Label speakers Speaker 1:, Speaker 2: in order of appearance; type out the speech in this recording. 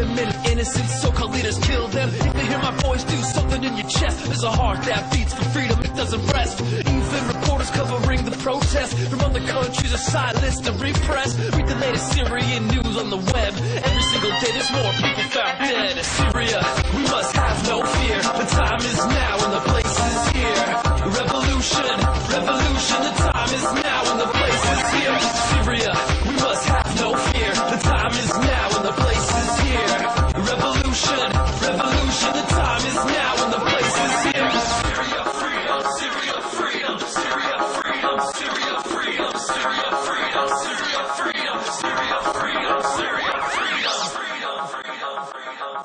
Speaker 1: women, innocent so-called leaders kill them. If they hear my voice do something in your chest, there's a heart that beats for freedom, it doesn't rest. Even reporters covering the protest from other countries are silenced and repressed. Read the latest Syrian news on the web. Every single day there's more people found dead. Syria, we must have no fear. The time is now and the place is here. Revolution, revolution, the time is now and the place is here. Syria, we must have no fear. The time is now and the place is here. Revolution, revolution, the time is now and the place is here. Syria freedom, Syria freedom, Syria freedom, Syria freedom, Syria freedom, Syria freedom, Syria freedom, Syria freedom, freedom, freedom, freedom, freedom, freedom.